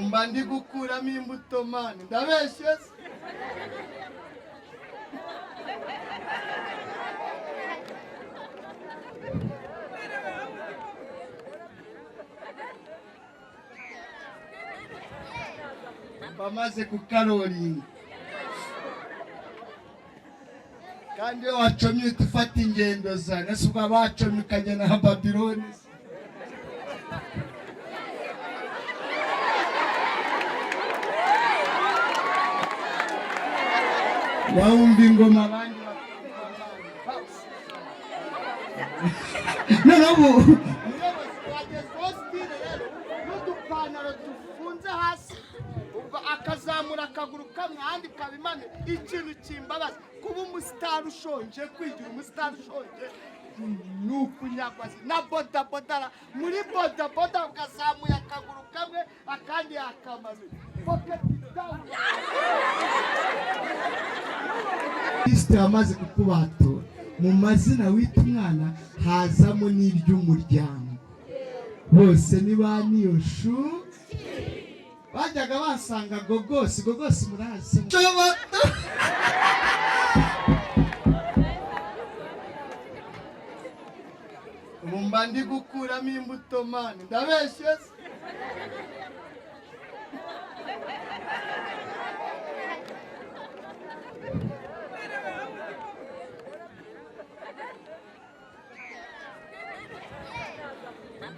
mba ndi gukuramo imbuto mani ndabeshye bamaze kukaroringa kandi iyo wacomye uhita ufata ingendo zawe ese ubwo abacomye ukajya na Babiloni wumva ingoma abandi noneho wagezweho sitire rero n'udupantaro dufunze hasi ubwo akazamura akaguru kamwe ahandi kabimane ikintu kimbabaza kuba umusitari ushonje kwigira umusitari ushonje ni ukunyagwazi na bodabodara muri bodaboda ukazamuye akaguru kamwe akandi yakamanuye Kristo yamaze kukubatura mu mazina wita umwana hazamo n'iry'umuryango bose ni ba niyoshu bajyaga basanga gogosi murazi mba ndi gukuramo imbuto mani ndabeshye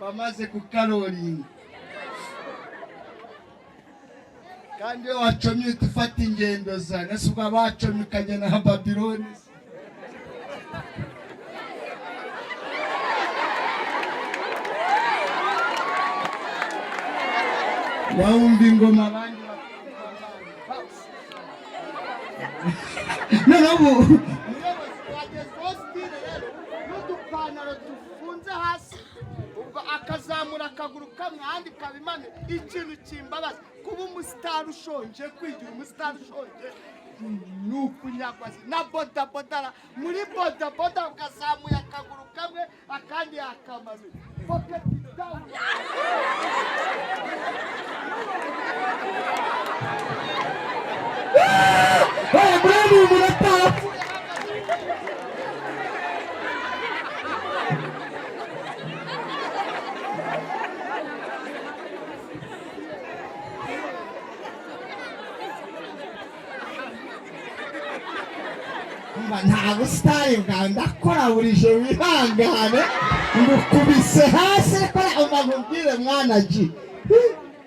bamaze kukaroringa kandi iyo wacomye uhita ufata ingendo zawe ese ubwo abacomye ukajya na Babiloni wumva ingoma abandi noneho wagezweho sitire rero n'udupantaro dufunze hasi ubwo akazamura akaguru kamwe ahandi kabimane ikintu kimbabaza kuba umusitari ushonje kwigira umusitari ushonje ni ukunyagwazi na bodabodara muri bodaboda ukazamuye akaguru kamwe akandi yakamanuye nta busitani bwawe ndakora buri joro wihangane ngukubise hasi ko umubwire mwana ji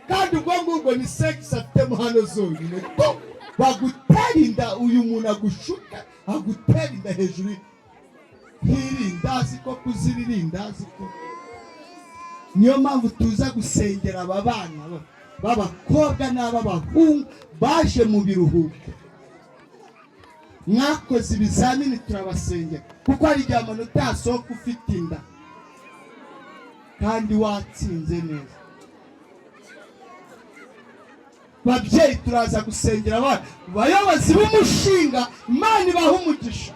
kandi ubwo ngubwo ni sex afitemo hano zonyine bagutera inda uyu muntu agushuka agutera inda hejuru hirindazi ko kuziririndazi ko niyo mpamvu tuza gusengera aba bana b'abakobwa n'ab'abahungu baje mu biruhuko mwakoze ibizamini turabasengera kuko hari igihe amanota yasohoka ufite inda kandi watsinze neza babyeyi turaza gusengera abana bayobozi b'umushinga Imana ibaha umugisha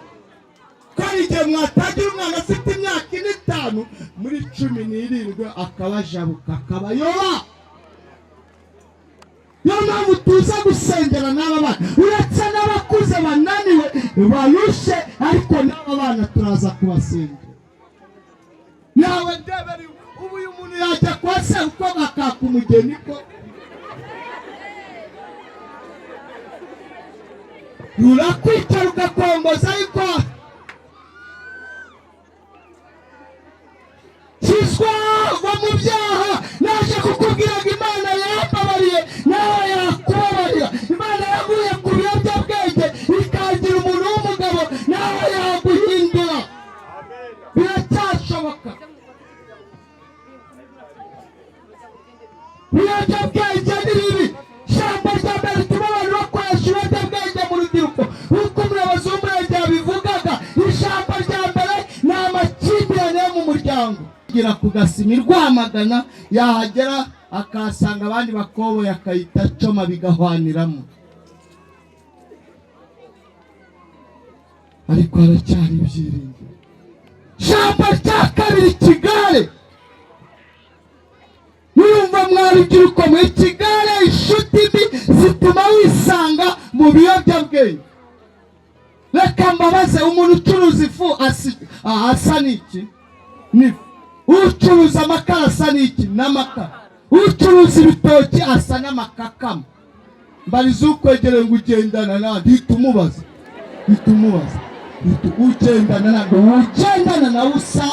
ko hari igihe mwatagira umwana afite imyaka 5 muri 17 akabajabuka akabayoba niyo mpamvu tuza gusengera n'aba bana uretse n'abakuze bananiwe barushe ariko n'aba bana turaza kubasengera nawe ndeberi ubu uyu muntu yajya kwa se uko bakaka umugeni ko urakwicara ugakomboza ariko kiswa va mu byaha naje kukubwira ngo Imana yambabariye nawe yakubabarira Imana yaguye ku biyobyabwenge ikagira umuntu w'umugabo nawe yaguhindura biracyashoboka ibiyobyabwenge ni bibi ijambo rya mbere rituma abantu bakoresha ibiyobyabwenge mu rubyiruko nk'uko umuyobozi w'umurenge yabivugaga ijambo rya mbere ni amakimbirane yo mu muryango kugasima Rwamagana yahagera akasanga abandi bakoboye akayita acoma bigahwaniramo ariko haracyari ibyiringiro ijambo rya kabiri Kigali mwumva mwarubyiruko muri Kigali bituma wisanga mu biyobyabwenge. Reka mbabaze, umuntu ucuruza ifu asa n'iki? Ucuruza amakara asa n'iki? N'amakara. Ucuruza ibitoki asa n'amakakama. Mbariza ukwegereye ngo ugendana nande, hitumubaza. Ugendana nande, ugendana na usa.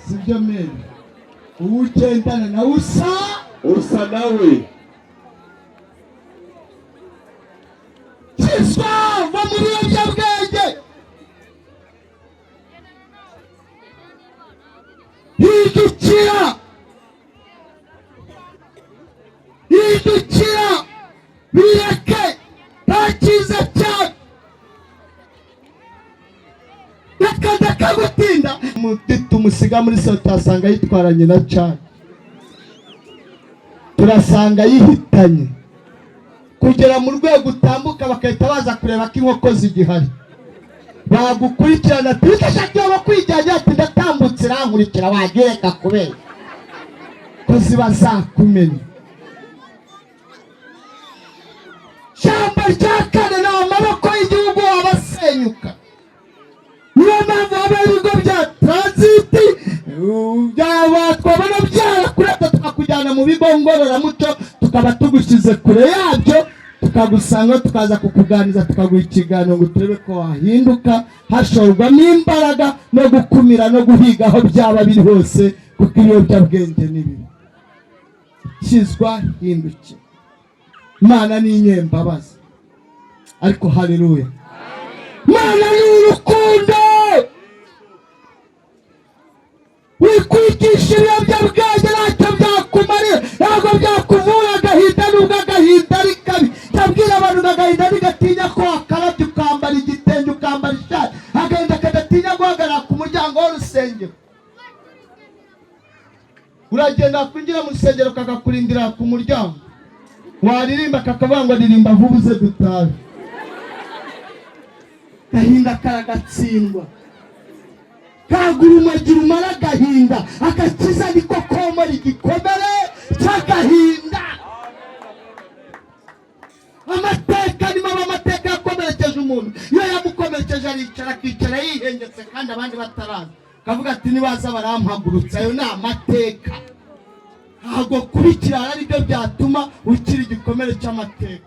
Sibyo mene. Ugendana na usa nawe. Kiswa va mu biyobyabwenge. Hindukira bireke ntakiza cyane. Reka gutinda tumusiga muri so turasanga yitwaranye na cyane, turasanga yihitanye kugera mu rwego utambuka bakahita baza kureba ko inkoko zigihari. Bagukurikirana tukashaka abo kwijyanye ati ndatambutse rankurikira wagireka kubera ko ziba zakumenya. Shamba ryakane na amaboko y'igihugu wabasenyuka. Niyo mpamvu haba ibigo bya transit twabona byarakureta tukakujyana mu bigo ngororamuco tukaba tugushyize kure yabyo, tukagusanga tukaza kukuganiza tukaguha ikiganiro ngo turebe ko wahinduka hashorwamo imbaraga no gukumira no guhiga aho byaba biri hose, kuko ibiyobyabwenge n'ibibi. Kizwa hindukira. Imana ni inyembabazi, ariko haleluya. Imana ni urukundo. Wikwigisha ibiyobyabwenge ntacyo byakumarira, ntabwo byakuvura agahinda n'ubwo agahinda ari kabi. Ndabwira abantu agahinda ntigatinya ko wakarabye ukambara igitenge ukambara ishati, agahinda kadatinya guhagarara ku muryango w'urusengero. Uragenda kwinjira mu rusengero kakakurindira ku muryango, waririmba kakavuga ngo ririmba vuba uze dutahe. Gahinda karagatsindwa. Kagurumagira umara agahinda, agakiza niko komora igikomere cy'agahinda. Amateka ni mama, amateka yakomerekeje umuntu. Iyo yamukomerekeje aricara akicara yihengetse kandi abandi bataraza, kavuga ati nibaza barampagurutsa. Ayo ni amateka. Ntabwo kurikirana aribyo byatuma ukira igikomere cy'amateka,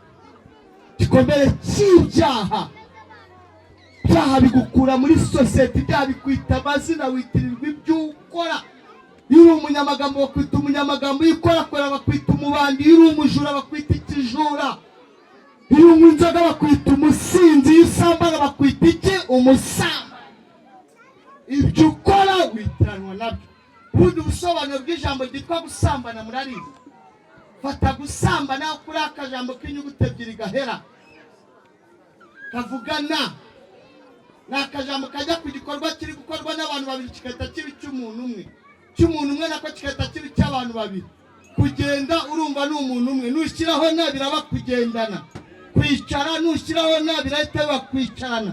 igikomere cy'ibyaha. Byaha bigukura muri sosiyete, byaha bikwita amazina, witirirwa ibyo ukora. Iyo uri umunyamagambo bakwita umunyamagambo, iyo ukora bakwita umubandi, iyo uri umujura bakwita ikijura, iyo unywa inzoga bakwita umusinzi, iyo usambana bakwita iki? Umusamba. Ibyo ukora witiranwa nabyo. Ubundi ubusobanuro bw'ijambo ryitwa gusambana murarizi. Fata gusambana kuri akajambo k'inyuguti ebyiri gahera kavugana, ni akajambo kajya ku gikorwa kiri gukorwa n'abantu babiri kigahita kiba cy'umuntu umwe nako kigahita kiba cy'abantu babiri. Kugenda urumva ni umuntu umwe, nushyiraho na biraba kugendana. Kwicara nushyiraho na birahita biba kwicarana.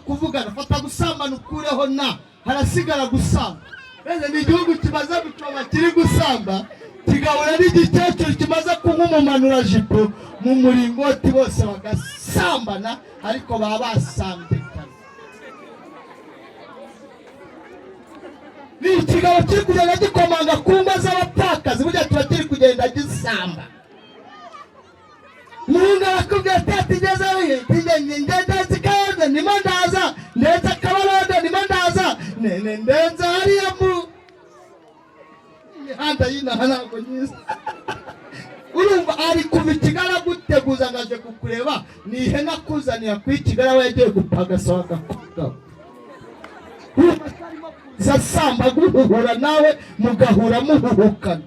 Kuvugana. Fata gusambana ukureho na, harasigara gusamba. Bene ni igihugu kimaze Gucoma kiri gusamba, kigahura n'igikecuru kimaze kunywa umumanurajipo mu muringoti, bose bagasambana ariko baba basambye. Ni ikigabo kiri kugenda gikomanga ku ngo z'abapfakazi, burya tuba kiri kugenda gisamba. Mungu arakubwira ati ngeze ngeze kaza nimo ndaza, ndetse akabarondo nimo ndaza, ndenza hariya mu mihanda y'inaha ntabwo nyiza. Urumva ari kuva Kigali guteguza ngaje kukureba, ni ihene akuzanira ku Kigali aho yagiye gupagasa wagakuga. Zasamba guhura nawe mugahura muhubukana.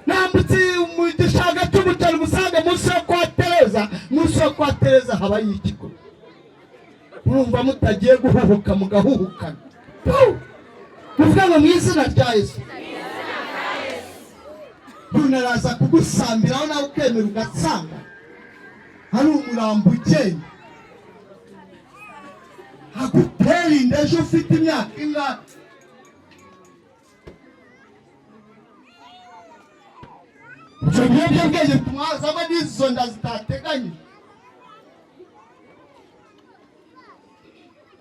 Nambutse mu gishaga cy'umutari musanga munsi yo kwa Tereza haba y'ikigo. Urumva mutagiye guhuhuka mugahuhukana. Uvuga ngo mu izina rya Yesu. Unaraza kugusambiraho nawe ukemera ugatsanga. Hari umurambo ugenda. Agutera inda ejo ufite imyaka ingana. ibyo biyobyabwenge tumwazamo n'izo nda zitateganye.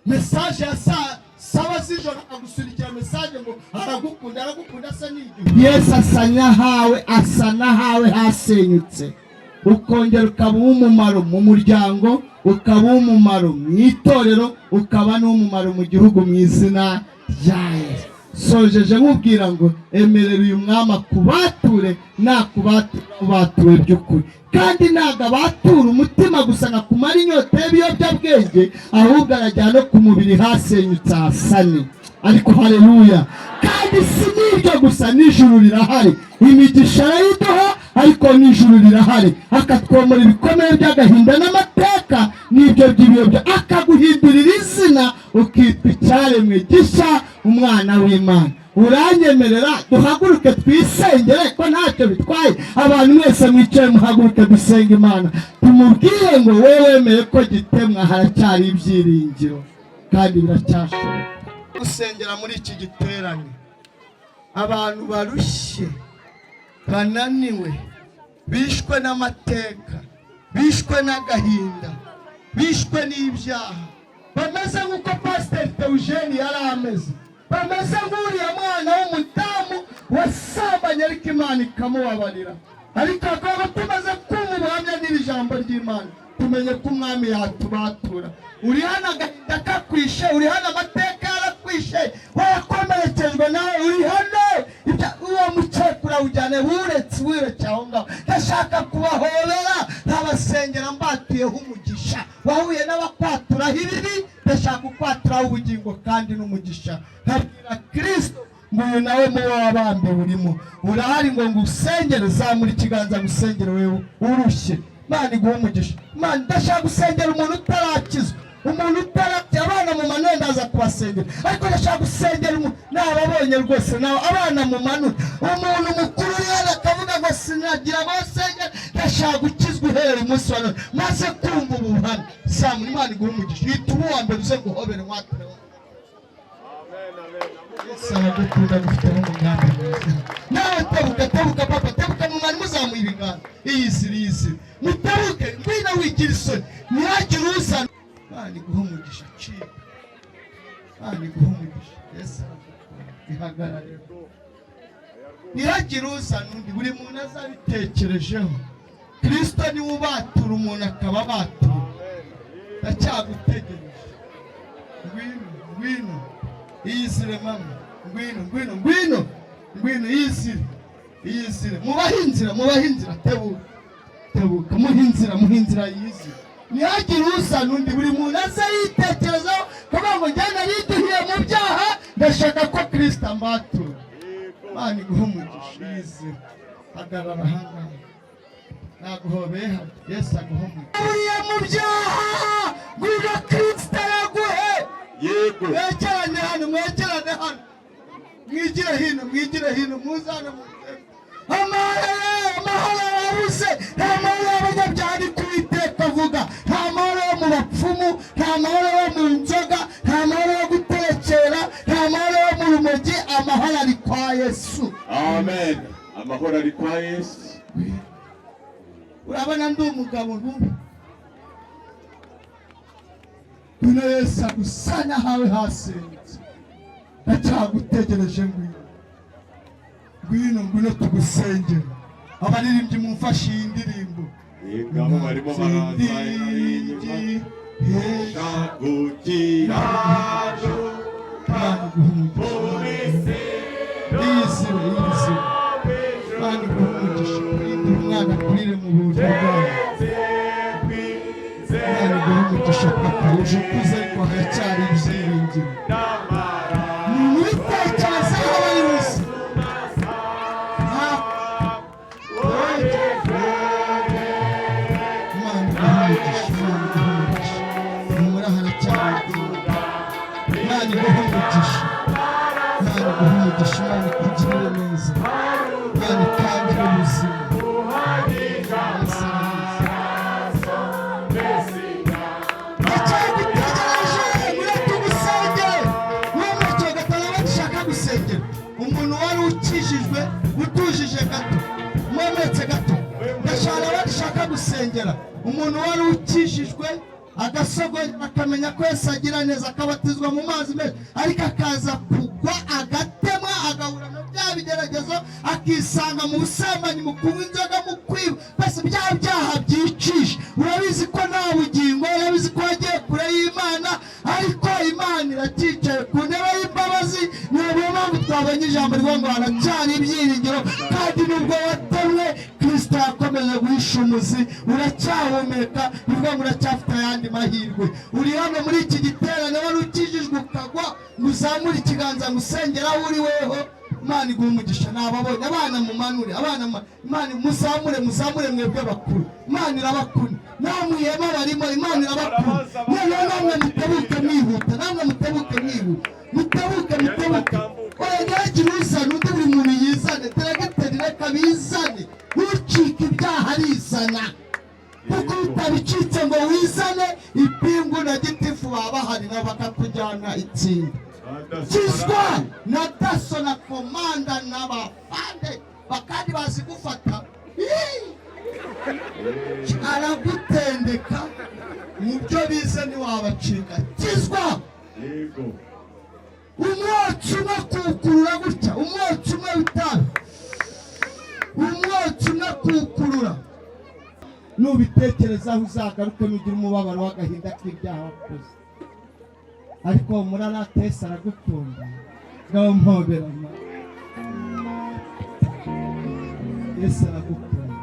Message ya sawa z'ijoro akagusurikira message ngo aragukunda asa n'ibyo. Yesu asa nahawe hasenyutse, ukongera ukaba umumaro mu muryango, ukaba umumaro mu itorero, ukaba n'umumaro mu gihugu mu izina rya Yesu. Sojeje mubwira ngo emerera uyu mwama kubature, nakubature by'ukuri, kandi ntago abatura umutima gusa nakumara inyota y'ibiyobyabwenge, ahubwo arajyana no ku mubiri hasenyutse hasane. Ariko haleluya! Kandi si n'ibyo gusa, n'ijuru rirahari, imigisha arayiduha, ariko n'ijuru rirahari, akatwomora ibikomere by'agahinda n'amateka n'ibyo by'ibiyobya, akaguhindurira izina ukitwa icyaremwe gishya, umwana w'Imana. Uranyemerera duhaguruke twisengere ko ntacyo bitwaye? Abantu mwese mwicaye muhaguruke dusenga Imana, tumubwire ngo wowe wemeye ko gitemwa haracyari ibyiringiro kandi biracyashoboka. Gusengera muri iki giterane abantu barushye, bananiwe, bishwe n'amateka, bishwe n'agahinda, bishwe n'ibyaha, bameze nk'uko Pastor Theogene yari ameze, bameze nk'uriya mwana w'umudamu wasambanye ariko Imana ikamubabarira. Ariko akaba tumaze kumva ubuhamya n'iri jambo ry'Imana, tumenye ko umwami yatubatura. Uri hano agahinda kakwishe, uri hano amateka yarakwishe, wakomerekejwe nawe, uri hano uwo mukekura ujyane wiretse aho ngaho. Ndashaka kubahorera, ntabasengera mbatuyeho umugisha. Wahuye n'abakwaturaraho ibibi, ndashaka kukwaturaraho ubugingo kandi n'umugisha. Nkabwira Kristo nguyu nawe mu wabambe urimo, urahari ngo ngusengere. Zamura ikiganza gusengere wewe urushye, Imana iguhe umugisha. Imana, ndashaka gusengera umuntu utarakizwa, umuntu utarakira. Abana mu manure ndaza kubasengera, ariko ndashaka gusengera umuntu nababonye rwose nawe abana mu manure. Umuntu mukuru yari akavuga ngo sinagira abasengera, ndashaka gukizwa uhereye umunsi wa none maze kumva ubuhamya. Zamura, Imana iguhe umugisha. Yituma uwa mbere uze guhobera mwature. Sana gukunda gufite n'umugambi mwiza. Nawe tebuka papa, tebuka mu mani muzamuye ibiganza. Iyizire mutebuke, ngwino wigira isoni, ntihagire uzana. Imana iguhe umugisha, cika. Imana iguhe umugisha. Yesu ihagarare, ntihagire uzana undi, buri muntu azabitekerejeho. Kristo niwe ubatura umuntu akaba abatura. Ndacyagutegereje. Ngwino iyizire mama, ngwino iyizire. Mubahinzira tebuka, muhinzira yizire. Ntihagire usa n'undi, buri muntu aze yitekerezaho, kuvuga ngo njyana yiduhiye mu byaha, ndashaka ko Kristo ambatura. Imana iguhe umugisha. Yizire, hagarara hano, naguhobeye hano. Yesu aguhe umugisha. Uriye mu byaha, ngwino Kristo yaguhe. Yego, mwegerane hano, mwigire hino, muzane mu amahoro yabuze. Nta mahoro y'abanyabyaha ari kuwiteka avuga, nta mahoro yo mu bapfumu, nta mahoro yo mu nzoga, nta mahoro yo gutekera, nta mahoro yo mu rumogi. Amahoro ari kwa Yesu. Amen. Amahoro ari kwa Yesu. Urabona ndi umugabo ntumwe, ngwino Yesu agusana hawe hasenyutse, ndacyagutegereje. Ngwino tugusengere. Abaririmbyi mumfashe iyi ndirimbo. Yego, barimo baraza umwana kurire mu buntu bwawe. Imana iguhe umugisha papa, uje kuza ariko haracyari ibyiringiro. Mwitekerezeho abayobozi. Imana iguhe umugisha. Humura haracyari ibyiringiro. Imana iguhe umugisha. Imana ikugirire neza. Imana itangire ubuzima. Umuntu wari ukijijwe, utujije gato, mwometse gato, gusengera umuntu wari ukijijwe agasogo akamenya ko Yesu agira neza akabatizwa mu mazi menshi ariko akaza kugwa agatemwa agahura no bya bigeragezo akisanga mu busambanyi mu kunywa inzoga mu kwiba bose bya byaha byicisha urabizi ko nta bugingo urabizi ko wagiye kure y'Imana ariko Imana iracicaye ku ntebe y'imbabazi niyo mpamvu twabonye ijambo rivuga ngo haracyari ibyiringiro kandi nubwo watemwe Kristo yakomeje guhisha umuzi uracyahumeka bivuga ngo uracyafite ayandi mahirwe uri hano muri iki giterane wari ukijijwe ukagwa muzamura ikiganza musengera aho uri weho Imana iguha umugisha nababonye abana mumanure abana Imana muzamure mwebwe bakuru Imana irabakunda namwe yema barimo Imana irabakunda namwe mutebuke mwihuta namwe mutebuke oyaje uzana undi buri muntu yizane terageterire kabizane ntucike ibyaha arizana kuko utabicitse ngo wizane ipingu na gitifu babahari nabo bakakujyana itsinda kizwa na daso na komanda n'abafande bakandi bazi gufata aragutendeka mu byo bize ntiwabacika kizwa umwotsi umwe kuwukurura gutya umwotsi umwe w'itabi umwotsi umwe kuwukurura nubitekerezaho uzagaruke nugira umubabaro w'agahinda k'ibyaha wakoze ariko Murara Yesu aragukunda ngaho mpoberana Yesu aragukunda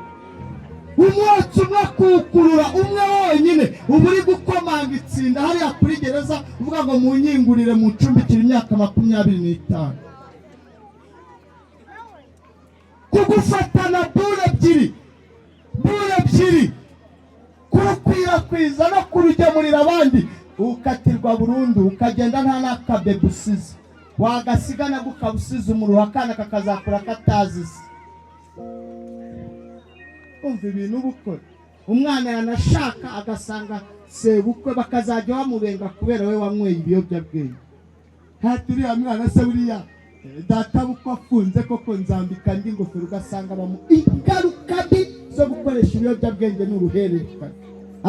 umwotsi umwe kuwukurura umwe wonyine uba uri gukomanga itsinda hariya kuri gereza uvuga ngo munyingurire mucumbikire imyaka 25 kugufatana bure ebyiri kurukwirakwiza no kurugemurira abandi ukatirwa burundu ukagenda nta n'akabebe usize wagasigana gukabusize umuruho akana kakazakura katazize umva ibintu ubukora umwana yanashaka agasanga sebukwe bakazajya bamubenga kubera we wanyweye ibiyobyabwenge haturiya mwana se buriya data bukwa afunze koko nzambika ndi ngofero ugasanga bamu ingaruka mbi zo gukoresha ibiyobyabwenge n'uruhererekane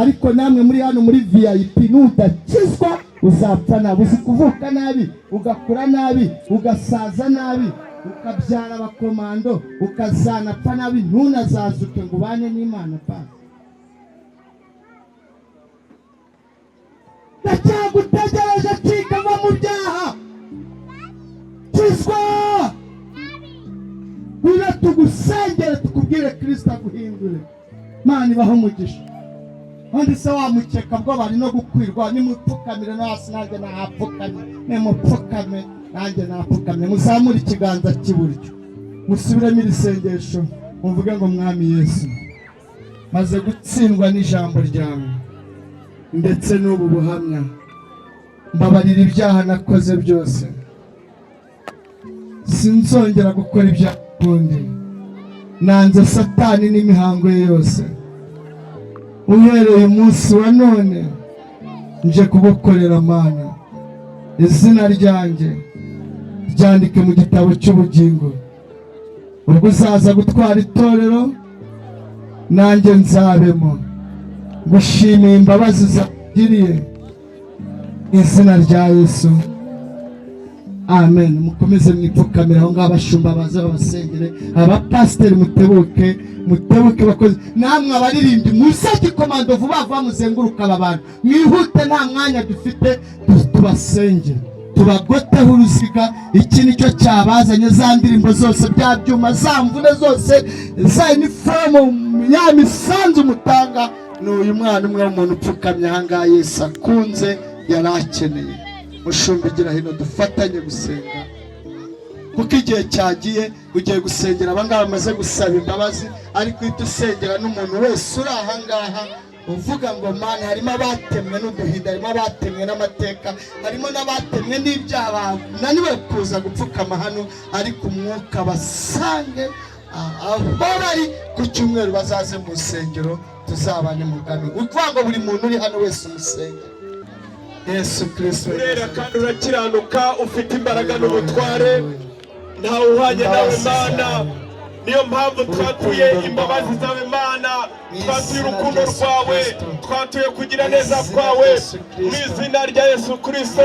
ariko namwe muri hano muri VIP nudakizwa uzapfa nabi uzi kuvuka nabi ugakura nabi ugasaza nabi ukabyara abakomando ukazanapfa nabi ntunazazuke ngo ubane n'Imana pa ndacyagutegereje kikava mu byaha kizwa wira tugusengere tukubwire Kristo aguhindure Imana ibaho umugisha undi se wamukeka bwo bari no gukwirwa nimupfukamire no hasi nanjye nahapfukame nimupfukame nanjye nahapfukame muzamure ikiganza cy'iburyo musubiremo iri sengesho muvuge ngo Mwami Yesu maze gutsindwa n'ijambo ryawe ndetse n'ubu buhamya mbabarira ibyaha nakoze byose sinzongera gukora ibyaha ukundi nanze Satani n'imihango ye yose uhereye umunsi wa none nje kugukorera Mana izina ryanjye ryandike mu gitabo cy'ubugingo ubwo uzaza gutwara itorero nanjye nzabemo gushimiye imbabazi zagiriye izina rya Yesu amen mukomeze mwipfukamira aho ngaho abashumba baza babasengere abapasiteri mutebuke bakoze namwe abaririmbyi museke komando vuba vuba muzenguruka abantu mwihute nta mwanya dufite tubasengere tubagoteho uruziga iki nicyo cyabazanye za ndirimbo zose bya byuma za mvune zose za uniform ya misanzu mutanga n'uyu mwana umwe w'umuntu upfukamye aha ngaha Yesu akunze yarakeneye mushumbigira hino dufatanye gusenga kuko igihe cyagiye ugiye gusengera abangaba bamaze gusaba imbabazi ariko idusengera n'umuntu wese uri aha ngaha uvuga ngo Mana harimo abatemwe n'uduhinda harimo abatemwe n'amateka harimo n'abatemwe n'ibyaha naniwe kuza gupfukama hano ariko umwuka basange aho bari ku cyumweru bazaze mu rusengero tuzabane mu bwami ukuvuga ngo buri muntu uri hano wese umusenge Yesu Kristo urera kandi urakiranuka ufite imbaraga n'ubutware ntawe uhanye nawe Mana niyo mpamvu twatuye imbabazi zawe Mana, twatuye urukundo rwawe, twatuye kugira neza kwawe mu izina rya Yesu Kristo.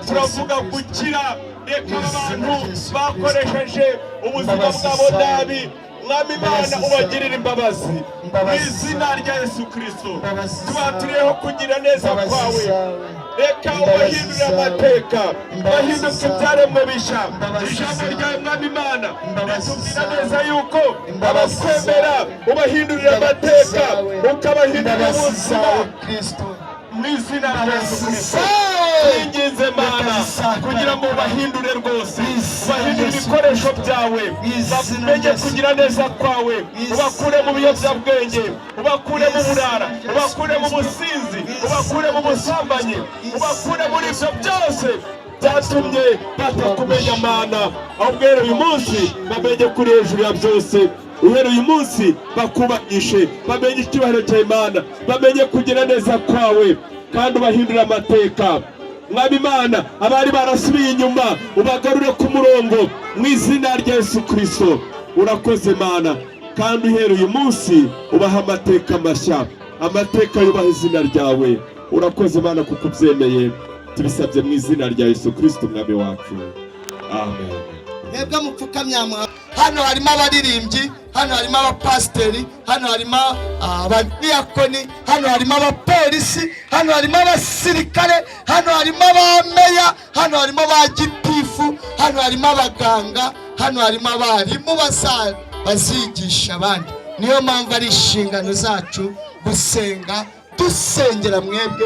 Turavuga gukira, reka abantu bakoresheje ubuzima bwabo nabi, Mwami Imana ubagirira imbabazi mu izina rya Yesu Kristo. Twaturiyeho kugira neza kwawe, reka ubahindurire amateka, bahinduke ibyaremwe bishya. Ijambo ryawe Mwami Imana ritubwira neza yuko abakwemera ubahindurira amateka, ukabahindurira ubuzima mu izina rya Yesu Kristo. Twinginze Mana kugira ngo ubahindure rwose, ubahindure ibikoresho byawe, bamenye kugira neza kwawe, ubakure mu biyobyabwenge, ubakure mu burara, ubakure mu businzi, ubakure mu busambanyi, ubakure muri ibyo byose byatumye batakumenya Mana. Ahubwo rero uyu munsi bamenye kuri hejuru ya byose, uhereye uyu munsi bakubahishe, bamenye icyubahiro cya Imana, bamenye kugira neza kwawe, kandi ubahindura amateka. Mwami Imana, abari barasubiye inyuma ubagarure ku murongo mu izina rya Yesu Kristo. Urakoze Mana, kandi uhereye uyu munsi ubaha amateka mashya, amateka yubaha izina ryawe. Urakoze Mana kuko ubyemeye, tubisabye mu izina rya Yesu Kristo Mwami wacu, amen. Mwebwe mupfukamye hano harimo abaririmbyi, hano harimo abapasiteri, hano harimo abadiyakoni, hano harimo abapolisi, hano harimo abasirikare, hano harimo abameya, hano harimo ba gitifu, hano harimo abaganga, hano harimo abarimu bazigisha abandi. Niyo mpamvu ari inshingano zacu gusenga, dusengera mwebwe.